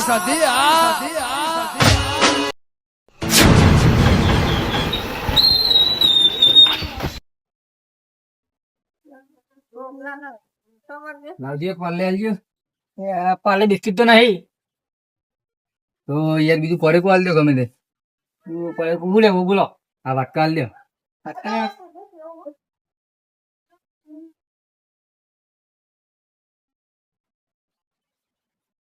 લાવજો પાલે આલજો પાલે બિસ્કિટ તો નહીં તો યાર બીજું પડે કો આલ દો ગમે તે પડે બોલે બોલો આ વાટકા આલ દો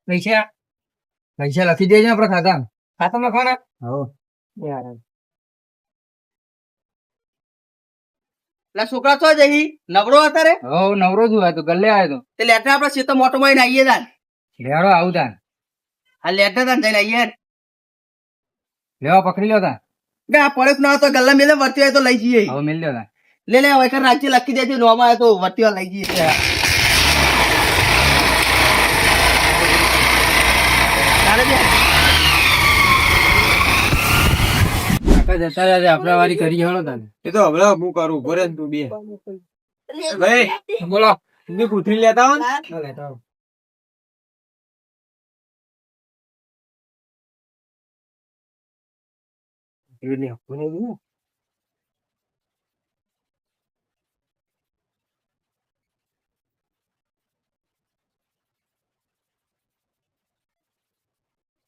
પૈસા પૈસા લખી દેજો આપડે ખાતામાં લખવાના હો યાર છોકરા તો જઈ નવરો અત્યારે હો નવરો જ હોય તો ગલ્લે આવ્યો તે લેટર આપડે સીતો મોટો માં આવીએ તાન લેડો આવું તાન આ લેટર તાન જઈને આવીએ લેવા પકડી લો તાન કે આ પડે ના તો ગલ્લા મેલે વર્તી હોય તો લઈ જઈએ હવે મિલ લો તાન લે વખત રાજ્ય લખી દેજો નોમાં આવે તો વર્તી લઈ જઈએ જતા રહ્યા આપડા વારી કરી હળો તાને એ તો હવે હું કરું ભરે તું બે ભાઈ બોલો તું કુથરી લેતા હો લેતા આવો.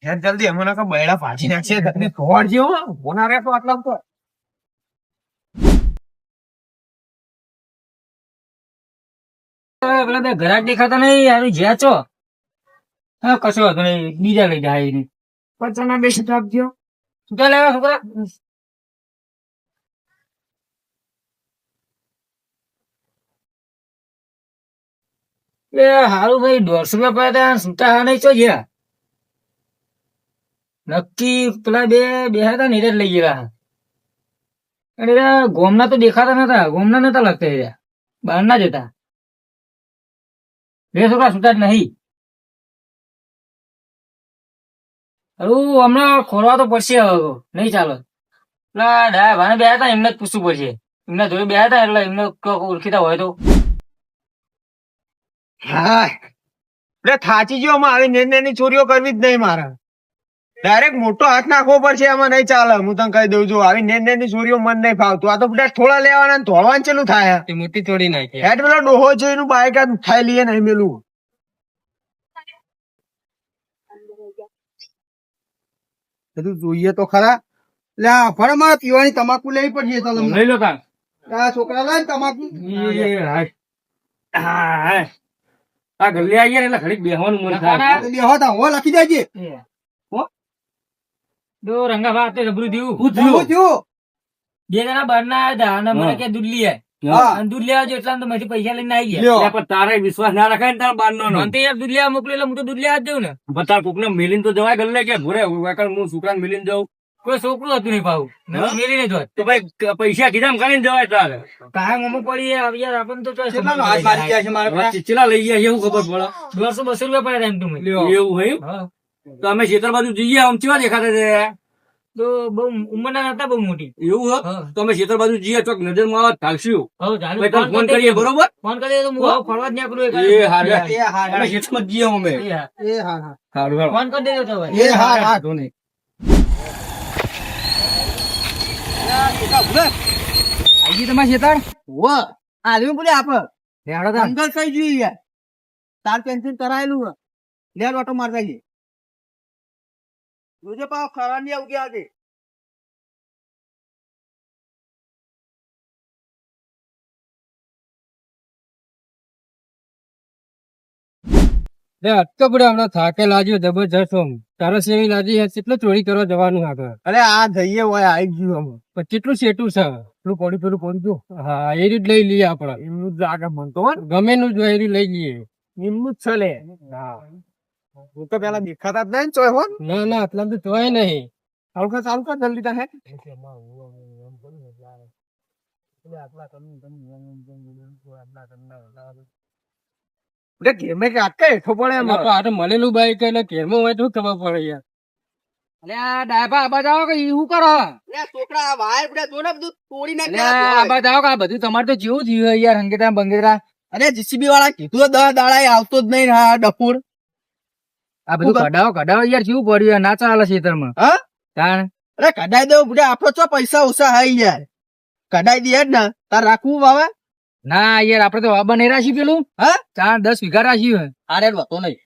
યાર જલ્દી અમને કા બૈડા પાછી નાખશે તને ખોડ જેવો બોના રે તો આટલા તો પેલા ઘરાક દેખાતા નહીં યાર જ્યાં છો હા કશો વાંધો નહીં બીજા લઈ જાય નહીં પચાના બે શબ્દ આપજો શું લેવા છોકરા એ હારું ભાઈ 150 રૂપિયા પડ્યા છૂટા હા નહીં ચો ગયા નક્કી પેલા બે હતા ને લઈ ગયેલા અને ગોમના તો દેખાતા નતા ગોમના નતા લગતા એ બહાર ના જતા બે છોકરા છૂટા જ નહીં હમણાં ખોરવા તો પડશે હવે નહીં ચાલો પેલા ડાયા ભાને બે હતા એમને જ પૂછવું પડશે એમના જોડે બે હતા એટલે એમને ઓળખીતા હોય તો હા એટલે થાચી ગયો આવી નાની ચોરીઓ કરવી જ નહીં મારે ડાયરેક્ટ મોટો હાથ નાખવો પડશે એમાં નહીં ચાલે હું તને કહી દઉં છું આવી નાની ચોરીઓ મન નહીં ફાવતું આ તો બધા થોડા લેવાના ધોળવાનું ચેલું થાય મોટી ચોરી નાખી હેડ પેલો ડોહો છે એનું બાઈક થાય લઈએ નહીં મેલું બધું જોઈએ તો ખરા એટલે આ ફળમાં પીવાની તમાકુ લેવી પડશે તો લઈ લો તાન આ છોકરા લાય તમાકુ આ ગલ્લે આવીએ એટલે ઘડીક બેહવાનું મન થાય બેહો તા હો લખી દેજે દો રંગા ભાત જબરું થયું હું થયું બે જણા બહાર ના આવ્યા અને મને કે દૂધ લઈ આય દૂધ લેવા જો એટલા તો માંથી પૈસા લઈને આવી ગયા પણ તારે વિશ્વાસ ના રખાય ને તારા બાર નો યાર દૂધ લેવા મોકલી એટલે હું તો દૂધ લેવા જ જઉં ને તાર કોક ને મિલીને તો જવાય ગલ્લે કે ભૂરે હું છોકરાને મિલીને જાઉં કોઈ છોકરું હતું નહીં પાવું મેલીને જ તો ભાઈ પૈસા કીધા કરીને જવાય તારે કાયમ અમુક પડી યાર આપણને તો ચીચલા લઈ ગયા એવું ખબર પડે 100-200 રૂપિયા પડ્યા એમ તમે એવું હોય તો અમે ખેતર બાજુ જઈએ આમ કેવા દેખાતા છે તો બહુ ઉંમરના નતા બહુ મોટી એવું તો અમે ખેતર બાજુ જઈએ ચોક નજર માં આવે ઢાલશું ફોન કરીએ બરોબર ફોન કરીએ તો હું ફરવા જ નીકળું અમે ખેતર માં જઈએ અમે ફોન કરી દેજો તો ભાઈ આજી તમારે ખેતર આદમી બોલે આપ અંદર કઈ જોઈએ તાર પેન્શન કરાયેલું લેર ઓટો મારતા જઈએ જોજે પાવ ખરા નહીં આવું આજે અટકો પડે હમણાં થાકે લાગ્યો જબરજસ્ત તારસ એવી લાગી કેટલું ચોરી કરવા જવાનું આગળ અરે આ જઈએ હોય આવી ગયું અમે પણ કેટલું સેટું છે પેલું પડી હા એ રીત લઈ લઈએ આપડે એમનું જ આગળ મનતો ગમે નું જો એ રીત લઈ લઈએ એમનું જ છે લે હા હું તો પેલા દેખાતા જ નહીં ચોય હો ના ના આટલા તો જોવાય નહીં ચાલુ કર જલ્દી તા હે ઘેરમે કે આટકા હેઠો પડે એમ આ મળેલું બાઈક એટલે ઘેરમાં હોય તો ખબર પડે યાર અલે આ ડાયબા આબા જાઓ કે ઈ શું કરો છોકરા વાયર બધા જો ને બધું તોડી અલે નાખ્યા આબા જાઓ કે આ બધું તમારે તો જેવું થયું યાર હંગેરા બંગેરા અરે જીસીબી વાળા કીધું 10 દાડા આવતો જ નહીં હા ડફુર આ બધું કઢાવો યાર કેવું પડ્યું ના ચાલે ખેતરમાં હા તાણ અરે કઢાઈ દઉં બુડા આપડે તો પૈસા ઓછા હાઈ યાર કઢાઈ દે જ ને તાર રાખવું વાવા ના યાર આપડે તો વાબા નહીં રાશી પેલું હા 10 વીઘા રાખ્યું અરે વાતો નહીં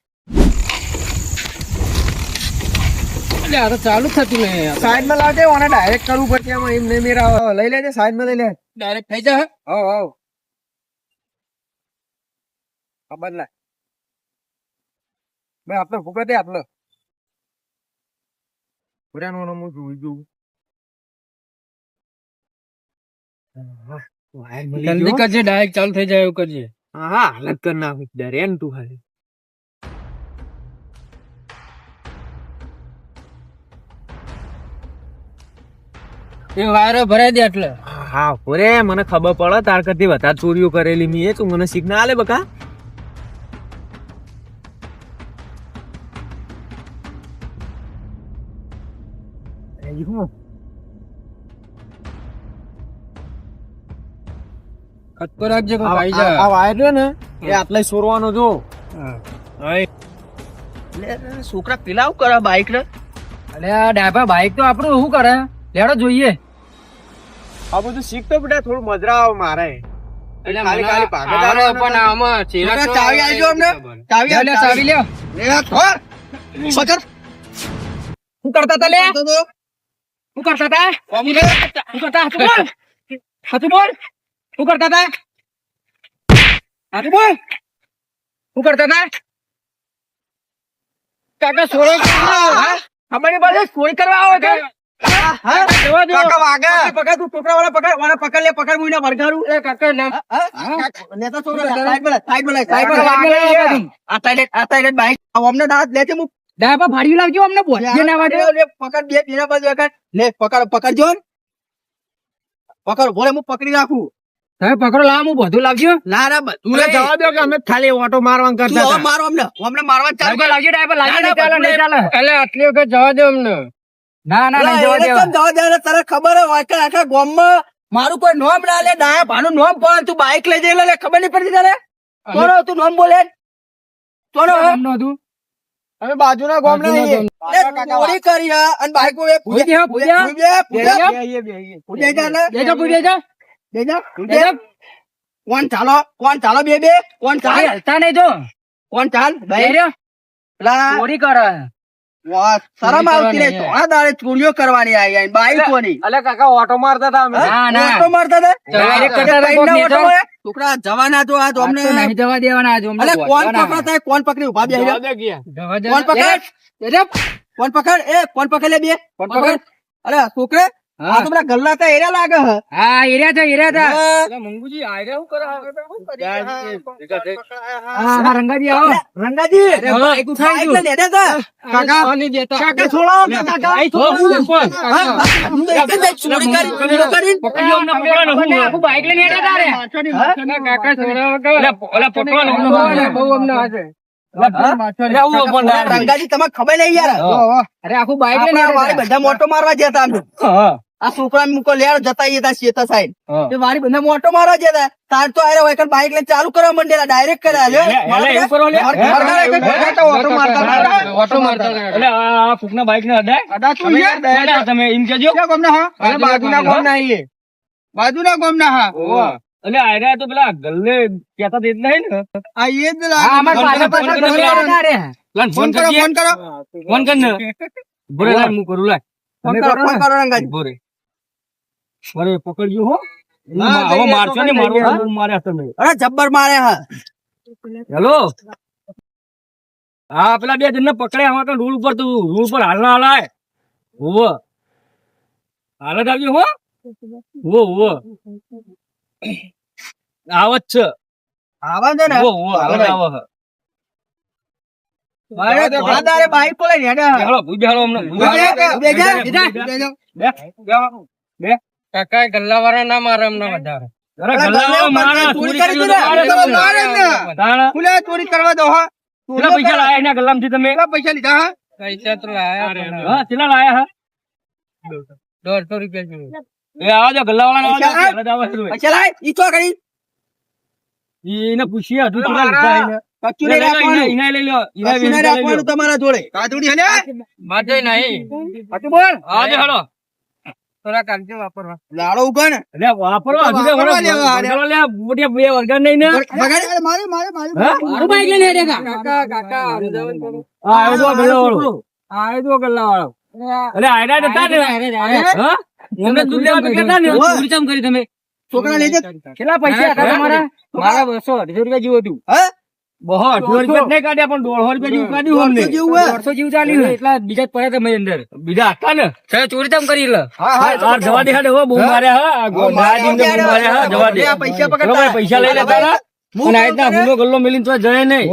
એટલે આ તો ચાલુ જ થતું નહીં સાઈડ માં લાવજે ઓને ડાયરેક્ટ કરવું પડશે આમાં એમ નહીં મેરા લઈ લેજે સાઈડ માં લઈ લે ડાયરેક્ટ થઈ જાય હવ ખબર ના ભાઈ આપડે ફૂકતે આપડે પુરાનો હું જોઈ જોઉં જલ્દી કરજે ડાયરેક્ટ ચાલુ થઈ જાય એવું કરજે હા હાલત કર નાખું ડરે ને તું ખાલી એ વાયરો ભરાઈ દે એટલે હા પૂરે મને ખબર પડે તાર કરતી વધારે ચોરીઓ કરેલી મી એ તું મને શીખ ના આલે બકા ખટકો રાખજે કોઈ ખાઈ જાય આ વાયર રહ્યો ને એ આટલે સોરવાનો જો છોકરા પેલા આવું કરે બાઈક ને અલે આ ડાયપા બાઈક તો આપણું શું કરે લેડો જોઈએ આ બધું શીખ તો બેટા થોડું મજરા આવે મારે એટલે ખાલી ખાલી ભાગત આવડે આવે પણ આમાં ચેલા તો ચાવી આલજો અમને ચાવી લે ચાવી લ્યો પકડ શું કરતા તા લે શું કરતા તા શું કરતા હાથું બોલ શું કરતા તા હાથું બોલ શું કરતા તા કાકા છોડો ખબર નહીં પડે ચોરી કરવા આવે કે કાકા વાગે પકડ તું છોકરા વાળા પકડ લે પકડ મુઈને વરગાડું એ કાકા ના નેતા છોકરા સાઈડ માં આ સાઈડ બાઈક અમને દાંત લેતે મુ ડાયપા ભાડી લાવજો અમને બોલ જે ના વાડે પકડ બે બેના બાજુ પકડ લે પકડજો પકડ બોલે હું પકડી રાખું તમે પકડો લાવ હું બધું લાવજો ના ના બધું તું જવા દો કે અમે ખાલી ઓટો મારવા કરતા હતા મારો અમને મારવા ચાલુ ડાયપા લાવજો ડાયપા લાવજો નહીં ચાલે નહીં ચાલે એટલે આટલી વખત જવા દો અમને ના ના નહીં જવા દેવા જવા દે તારે ખબર હોય કે આખા ગામમાં મારું કોઈ નોમ ના લે ડાયા ભાનું નોમ પણ તું બાઈક લઈ જઈ લે ખબર નહીં પડતી તારે કોનો તું નોમ બોલે કોનો અમને હતું અમે બાજુના ગામ ના ચોરી કરી હા અને બાઈક પૂજા કોણ ચાલો બે કોણ ચાલ હલતા નહીં જો કોણ ચાલ ચોરી કરે શરમ આવતી નહીં થોડા દાડે ચોરીઓ કરવાની આવી બાઈકોની અલે કાકા ઓટો મારતા હતા અમે ના ના ઓટો મારતા હતા Direct કરતા હતા, ઓટો કોક હોય? છોકરા જવાના તો આ તો અમને નહીં જવા દેવાના આજે અમને અલે કોણ પહોંચવાના. પકડતા કોણ પકડી ઉભા બે જવા દે ગયા જવા દે. કોણ પકડ કોણ પકડ કોણ પકડ લે બે કોણ પકડ અરે છોકરે હા. આ તો પેલા ગલ્લા હતા એરા લાગે હ હા એર્યા હતા હા, મંગુજી આયરા શું કરે હા, હા રંગાજી આવો રંગાજી અરે બાઈક ઉઠાઈ બાઈક ગયું. લઈને હેડ્યા હતા. કાકા નહીં દેતા. કાકા છોડો કાકા આઈ થોડું હા, હા, હું તો એક જ બાઈક ચોરી કરી ચોરીઓ કરી પકડ્યો અમને પકડવાનો હું આખું બાઈક લઈને હેડ્યા તા રે. કાકા છોડાવો કે ઓલા પકડવાનો બહુ અમને આજે રંગાજી તમે ખબર નહીં યાર અરે આખું બાઈક લઈને આપણે વાળી બધા મોટો મારવા જતા અમે આ છોકરા મૂકો લેર જતા હતા શેતા સાઈડ તે વાળી બધા મોટો મારવા જતા તાર તો આરે હોય બાઈક લઈને ચાલુ કરવા મંડેલા ડાયરેક્ટ કર્યા લે એવું કરો લે. ઓટો મારતા હતા. એટલે આ ફૂકના બાઈક ને અડાય તમે એમ કેજો બાજુના ગામ ના આઈએ બાજુના ગામ ના હા એટલે આયરા તો પેલા ગલ્લે કેતા તે જ નહીં ને આ એ જ ફોન ફોન કરો ફોન કરો ફોન કર ને બોરે લાય હું કરું લાય ફોન કરો રંગાજી બોરે બોરે પકડજો હો હા, આવો જઈએ, મારશો ને પકડી મારો લઈએ. માર્યા તમે અરે જબ્બર મારે હા હેલો હા પેલા બે જણને પકડે આવા તો રૂલ ઉપર તું રૂલ પર હાલ ના હલાય હોવ હાલત આવજો હો આવત છે આવા દે ને આવત આવો હે. મારે થોડા દાડે બાઈક પર લઈને હેડ્યા બેહાડો, બેહાડો અમને. કાકા ગલ્લાવાળા ના મારે અમને વધારે અરે ગલ્લાવાળા મારે ચોરી કરી તો મારે ને. તાણા. ચોરી કરવા દો હા કેટલા પૈસા લાયા એના ગલ્લામાંથી તમે પૈસા લીધા હા પૈસા તો લાયા હા કેટલા લાયા હા 150 રૂપિયા એ આવજો ગલ્લાવાળા પૈસા લાય ઈ ચો કરી એને પૂછીએ હજુ કેટલા લીધા એને કચ્ચું નહીં રાખવાનું. ઈના લઈ લો ઈના કચ્ચું નહીં રાખવાનું તમારા જોડે. કાજુડી હે માથે નહીં કચ્ચું બોલ. હા દે હળો થોડા કાંચે વાપરવા. લાડો ઉગણ. અરે વાપરો હજુ તો વાપરવા લેવા હારે. વળગરો લે મોટી બે વળગર નહીં ને બગાડી મારે મારે મારે હા? મારું બાઈક લઈને હેડે કા. કાકા આ આવ્યો તો ગલ્લા વાળો આવ્યો તો ગલ્લા વાળો અરે આયરા નતા ને હા એમને દૂધ લેવા કહેતા ને ચોરી ચમ કરી તમે છોકરા લેજે. કેટલા પૈસા હતા તમારા મારા 200 રૂપિયા જેવું હતું હે? બહો 150 રૂપિયા નહીં કાઢ્યા પણ 150 રૂપિયા જેવું કાઢ્યું અમને 150 જેવું હે? 150 જેવું ચાલ્યું એટલા બીજા જ પડ્યા તમે અંદર બીજા હતા ને સાહેબ ચોરી ચમ કરી લે હા હા જવા દે હાડે હો બહુ માર્યા હા ગોડાજીને બહુ માર્યા હા જવા દે આ પૈસા બરોબર, પકડતા. પૈસા લઈ લેતા હતા અને આ રીતના હુંનો ગલ્લો મેલીને તો જાય નહીં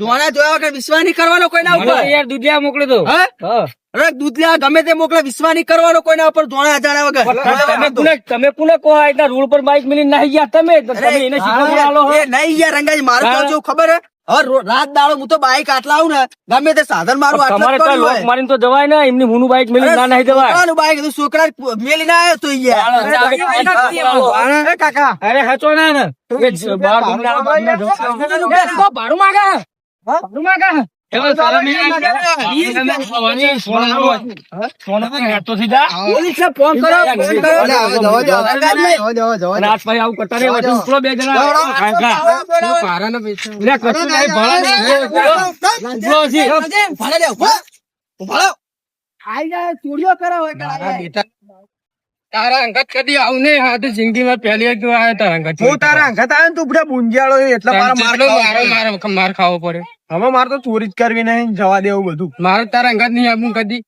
ધોણા જોયા વગર વિશ્વાસ નહીં કરવાનો કોઈના મને તો ઉપર. યાર દુધિયા મોકલ્યો તો હા? હા અરે દૂધ લેવા ગમે તે મોકલે, વિશ્વાસ નહીં કરવાનો કોઈના ઉપર ધોણા જાણ્યા વગર. તમે પુને કહો આ રીતના રોડ પર બાઇક મેલીને નાહી ગયા તમે તો તમે એને શીખવા આલો હો. એ નહીં યાર રંગાજી, મારું હા. તો જેવું ખબર હે, હવે રાત દાડો હું તો બાઈક આટલા આવું ને ગમે તે સાધન મારું આટલા તમારે જ તો પડ્યું લોક હોય. મારીને તો જવાય ને એમની હુંનું બાઇક મેલીને ના નાહી જવાય છોકરાનું બાઈક હતું, છોકરા મેલીને આવ્યો તો યાર. એ કાકા અરે હચો ના ને એ બાર ગુંડા બાગના જવા- ભાડું માંગે ભાડું માંગે એવા સારા નહીં સોનું તો હેઠતો થઈ જા. પોલીસને ફોન કરો, ફોન કરો. અને આજ ભાઈ આવું કરતા નહીં હોય. ઉપલો બે જણા ખા, ખા. લે, કશું નહીં, ભાડા નહીં. ઉપલો હજી. ભાડે લે, ઉભો. ઉભો. આઈ જાય, ચોરીઓ કરે હોય કે આઈ જાય. તારા અંગત કદી આવું નહીં હા તો જિંદગીમાં પહેલી વાર તું આવ્યો તારા અંગત હું તારા અંગત આવ્યો ને તું બધા બુંજિયાળો છે, એટલે મારા માર ખાવો પડે. માર ખાવો પડે હવે મારે તો ચોરી જ કરવી નહીં, જવા દેવું બધું. મારે તારા અંગત નહીં આપવું કદી